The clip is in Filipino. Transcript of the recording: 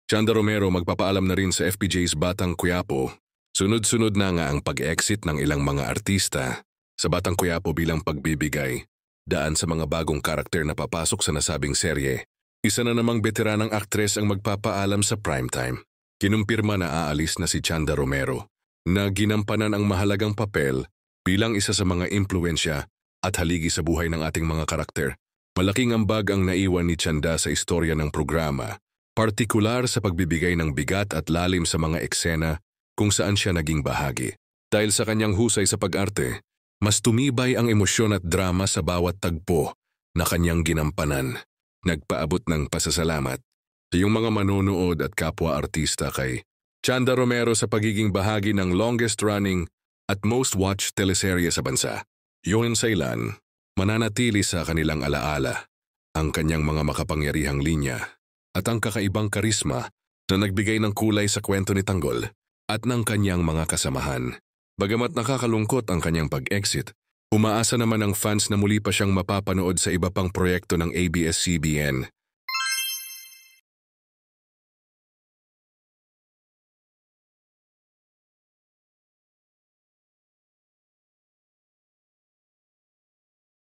Chanda Romero magpapaalam na rin sa FPJ's Batang Quiapo. Sunod-sunod na nga ang pag-exit ng ilang mga artista sa Batang Quiapo bilang pagbibigay daan sa mga bagong karakter na papasok sa nasabing serye. Isa na namang veteranang aktres ang magpapaalam sa primetime. Kinumpirma na aalis na si Chanda Romero na ginampanan ang mahalagang papel bilang isa sa mga impluensya at haligi sa buhay ng ating mga karakter. Malaking ambag ang naiwan ni Chanda sa istorya ng programa, partikular sa pagbibigay ng bigat at lalim sa mga eksena kung saan siya naging bahagi. Dahil sa kanyang husay sa pag-arte, mas tumibay ang emosyon at drama sa bawat tagpo na kanyang ginampanan. Nagpaabot ng pasasalamat sa iyong mga manonood at kapwa-artista kay Chanda Romero sa pagiging bahagi ng longest-running at most-watched teleserye sa bansa. Yun sa ilan, mananatili sa kanilang alaala ang kanyang mga makapangyarihang linya at ang kakaibang karisma na nagbigay ng kulay sa kwento ni Tanggol at ng kanyang mga kasamahan. Bagamat nakakalungkot ang kanyang pag-exit, umaasa naman ang fans na muli pa siyang mapapanood sa iba pang proyekto ng ABS-CBN